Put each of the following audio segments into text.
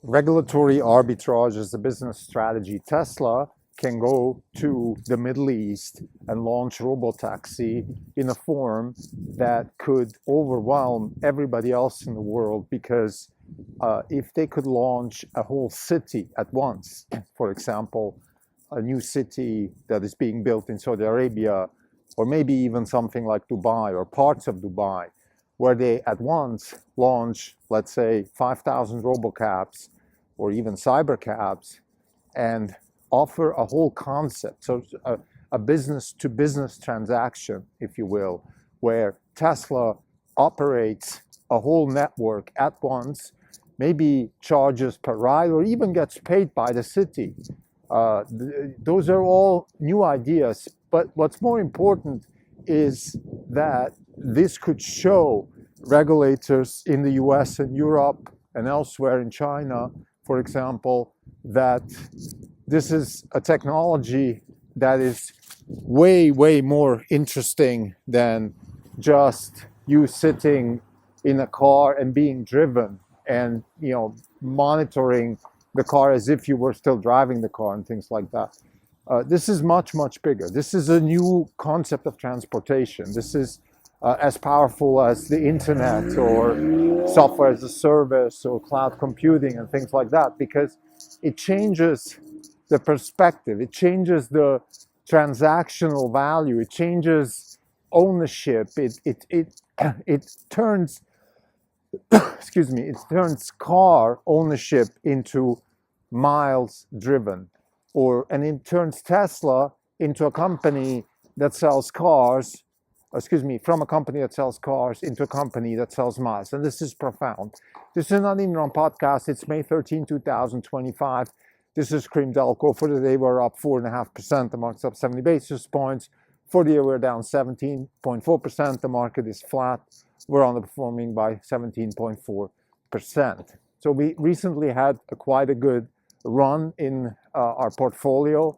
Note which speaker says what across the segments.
Speaker 1: Regulatory arbitrage is a business strategy. Tesla can go to the Middle East and launch robotaxi in a form that could overwhelm everybody else in the world because if they could launch a whole city at once, for example, a new city that is being built in Saudi Arabia, or maybe even something like Dubai or parts of Dubai, where they at once launch, let's say, 5,000 robocabs or even cybercabs and offer a whole concept. So a business to business transaction, if you will, where Tesla operates a whole network at once, maybe charges per ride or even gets paid by the city. Those are all new ideas. But what's more important is that this could show regulators in the US and Europe and elsewhere in China, for example, that this is a technology that is way, way more interesting than just you sitting in a car and being driven and, monitoring the car as if you were still driving the car and things like that. This is much, much bigger. This is a new concept of transportation. This is as powerful as the internet or software as a service or cloud computing and things like that, because it changes the perspective. It changes the transactional value. It changes ownership. It turns excuse me, it turns car ownership into miles driven, and it turns Tesla into a company that sells cars, from a company that sells cars into a company that sells miles. And this is profound. This is not even on podcast. It's May 13, 2025. This is Cream Delco. For the day, we're up 4.5%. The market's up 70 basis points. For the year, we're down 17.4%. The market is flat. We're underperforming by 17.4%. So we recently had quite a good run in our portfolio,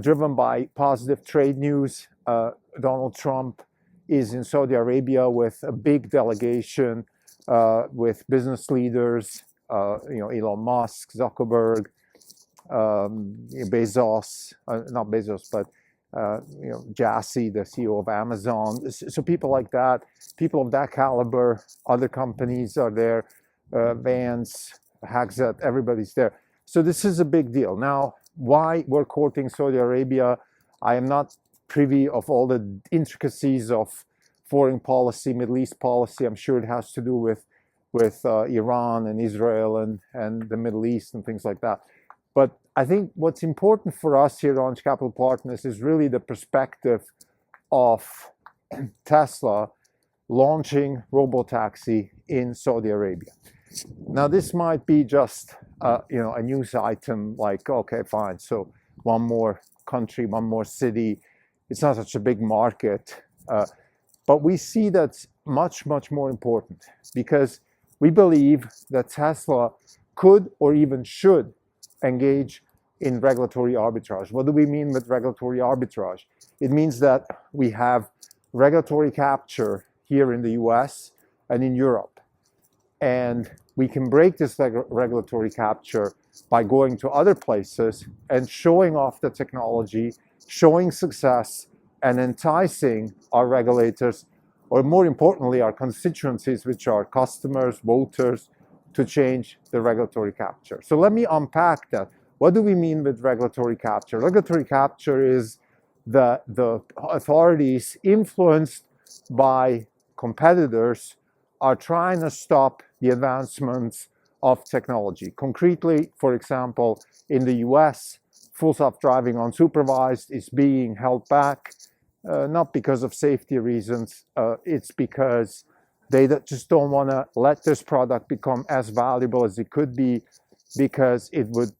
Speaker 1: driven by positive trade news. Donald Trump is in Saudi Arabia with a big delegation with business leaders, Elon Musk, Zuckerberg, Bezos, not Bezos, but Jassy, the CEO of Amazon. So people like that, people of that caliber, other companies are there, Vance, Hagzet, everybody's there. So this is a big deal. Now, why we're quoting Saudi Arabia, I am not privy of all the intricacies of foreign policy, Middle East policy. I'm sure it has to do with Iran and Israel and the Middle East and things like that. But I think what's important for us here at Orange Capital Partners is really the perspective of Tesla launching robotaxi in Saudi Arabia. Now, this might be just a news item like, okay, fine, so one more country, one more city. It's not such a big market. But we see that's much, much more important because we believe that Tesla could or even should engage in regulatory arbitrage. What do we mean with regulatory arbitrage? It means that we have regulatory capture here in the US and in Europe. And we can break this regulatory capture by going to other places and showing off the technology, showing success, and enticing our regulators, or more importantly, our constituencies, which are customers, voters, to change the regulatory capture. So let me unpack that. What do we mean with regulatory capture? Regulatory capture is the authorities influenced by competitors are trying to stop the advancements of technology. Concretely, for example, in the US, full self-driving unsupervised is being held back, not because of safety reasons, it's because they just don't want to let this product become as valuable as it could be, because it would,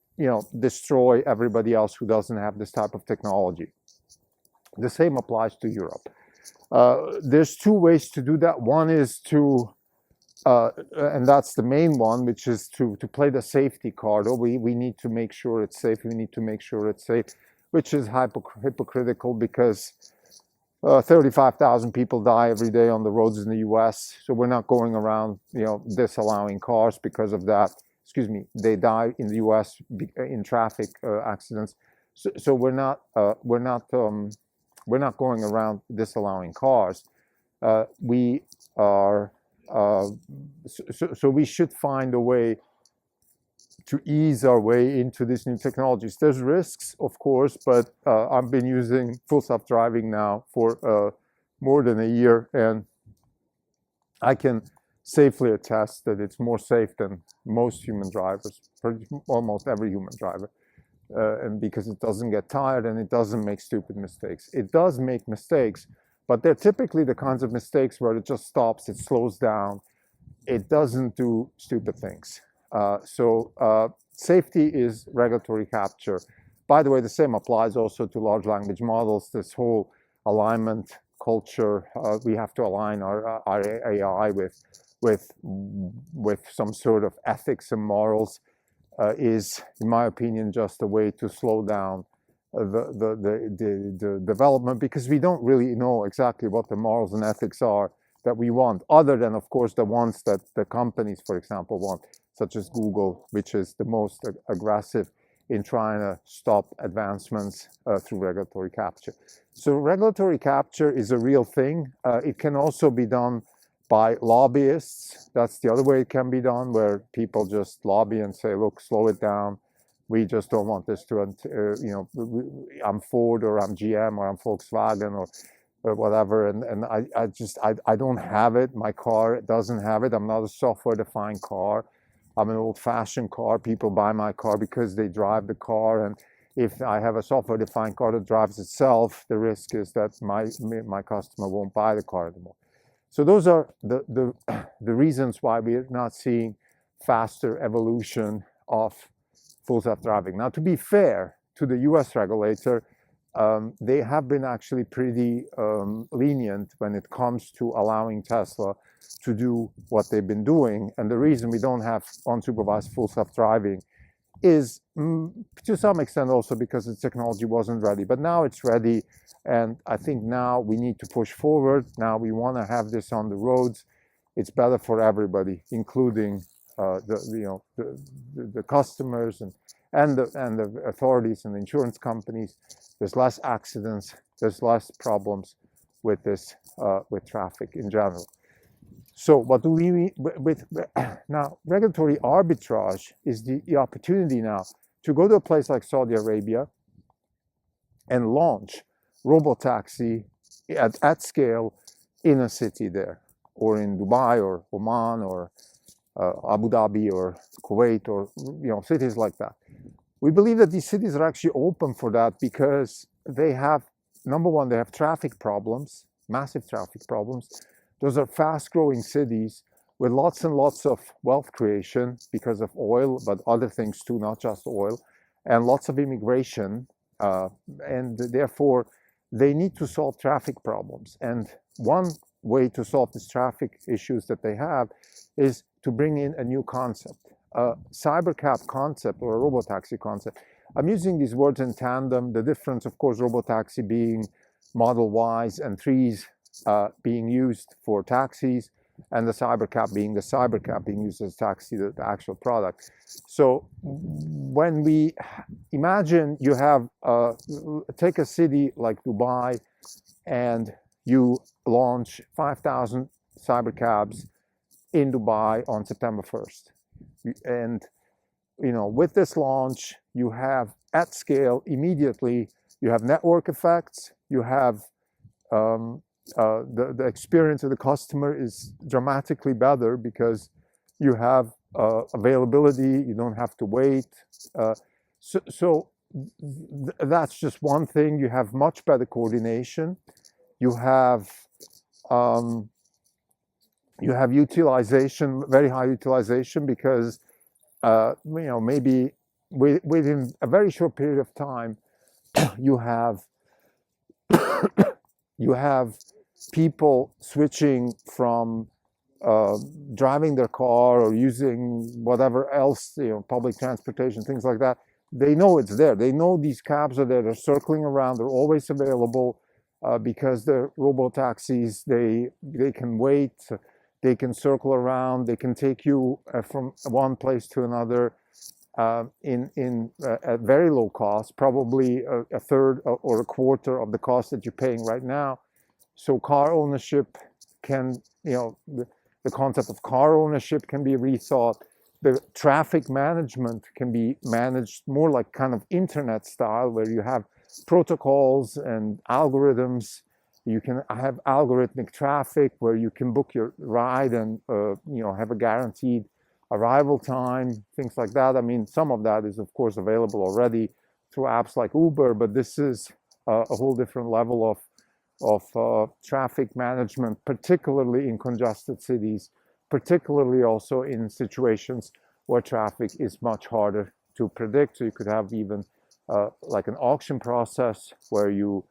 Speaker 1: destroy everybody else who doesn't have this type of technology. The same applies to Europe. There's two ways to do that. One is to, and that's the main one, which is to play the safety card. Oh, we need to make sure it's safe. We need to make sure it's safe, which is hypocritical because 35,000 people die every day on the roads in the US. So we're not going around, disallowing cars because of that. excuse me, they die in the U.S. in traffic accidents. So we're not going around disallowing cars. We are so we should find a way to ease our way into these new technologies. There's risks, of course, but I've been using full self-driving now for more than a year, and I can safely attest that it's more safe than most human drivers, almost every human driver, and because it doesn't get tired and it doesn't make stupid mistakes. It does make mistakes, but they're typically the kinds of mistakes where it just stops, it slows down, it doesn't do stupid things. Safety is regulatory capture. By the way, the same applies also to large language models. This whole alignment culture, we have to align our AI with some sort of ethics and morals, is, in my opinion, just a way to slow down the development, because we don't really know exactly what the morals and ethics are that we want, other than, of course, the ones that the companies, for example, want, such as Google, which is the most aggressive in trying to stop advancements through regulatory capture. So regulatory capture is a real thing. It can also be done by lobbyists. That's the other way it can be done, where people just lobby and say, look, slow it down. We just don't want this to, I'm Ford or I'm GM or I'm Volkswagen or whatever, and I don't have it. My car doesn't have it. I'm not a software-defined car. I'm an old-fashioned car. People buy my car because they drive the car, and if I have a software-defined car that drives itself, the risk is that my customer won't buy the car anymore. So those are the reasons why we're not seeing faster evolution of full self-driving. Now, to be fair to the US regulator, they have been actually pretty lenient when it comes to allowing Tesla to do what they've been doing. And the reason we don't have unsupervised full self-driving is to some extent also because the technology wasn't ready. But now it's ready, and I think now we need to push forward. Now we want to have this on the roads. It's better for everybody, including the customers and the authorities and the insurance companies. There's less accidents. There's less problems with this with traffic in general. So what do we mean with now? Regulatory arbitrage is the opportunity now to go to a place like Saudi Arabia and launch robotaxi at scale in a city there, or in Dubai or Oman or Abu Dhabi or Kuwait, or cities like that. We believe that these cities are actually open for that because they have, number one, they have traffic problems, massive traffic problems. Those are fast-growing cities with lots and lots of wealth creation because of oil, but other things too, not just oil, and lots of immigration. And therefore, they need to solve traffic problems. And one way to solve these traffic issues that they have is to bring in a new concept, a cybercab concept or a robotaxi concept. I'm using these words in tandem. The difference, of course, robotaxi being Model Ys and 3s being used for taxis, and the cybercab being used as taxi, the actual product. So when we imagine you have, take a city like Dubai, and you launch 5,000 cybercabs in Dubai on September 1st. And with this launch, you have at scale immediately, you have network effects, you have the experience of the customer is dramatically better because you have availability, you don't have to wait. So that's just one thing. You have much better coordination. You have utilization, very high utilization, because maybe within a very short period of time, you have people switching from driving their car or using whatever else, public transportation, things like that. They know it's there. They know these cabs are there. They're circling around. They're always available because they're robo taxis. They can wait. They can circle around. They can take you from one place to another at very low cost, probably a third or a quarter of the cost that you're paying right now. So car ownership can, the concept of car ownership can be rethought. The traffic management can be managed more like kind of internet style, where you have protocols and algorithms. You can have algorithmic traffic where you can book your ride and have a guaranteed arrival time, things like that. I mean, some of that is of course available already through apps like Uber, but this is a whole different level of traffic management, particularly in congested cities, particularly also in situations where traffic is much harder to predict. So you could have even like an auction process where you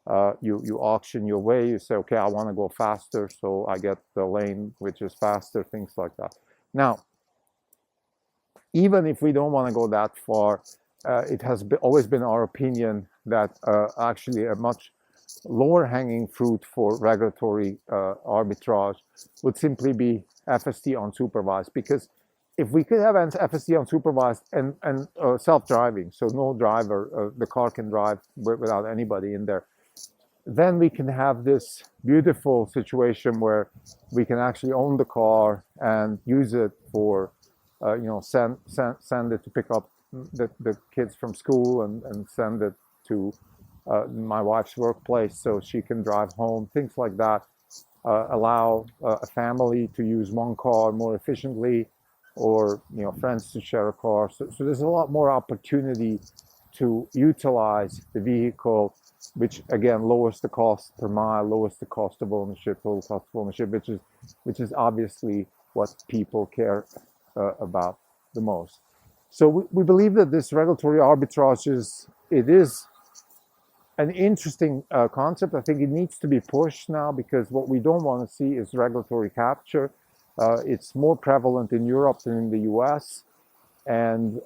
Speaker 1: auction your way. You say, okay, I want to go faster, so I get the lane which is faster, things like that. Now, even if we don't want to go that far, it has always been our opinion that actually a much lower hanging fruit for regulatory arbitrage would simply be FSD unsupervised, because if we could have FSD unsupervised and self-driving, so no driver, the car can drive without anybody in there, then we can have this beautiful situation where we can actually own the car and use it for, send it to pick up the kids from school and send it to my wife's workplace so she can drive home, things like that. Allow a family to use one car more efficiently, or friends to share a car. So there's a lot more opportunity to utilize the vehicle, which again lowers the cost per mile, lowers the cost of ownership, total cost of ownership, which is obviously what people care about the most. So we believe that this regulatory arbitrage is an interesting concept. I think it needs to be pushed now, because what we don't want to see is regulatory capture. It's more prevalent in Europe than in the US. And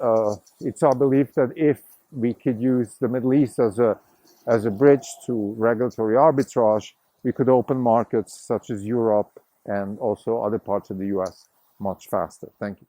Speaker 1: it's our belief that if we could use the Middle East as a bridge to regulatory arbitrage, we could open markets such as Europe and also other parts of the US much faster. Thank you.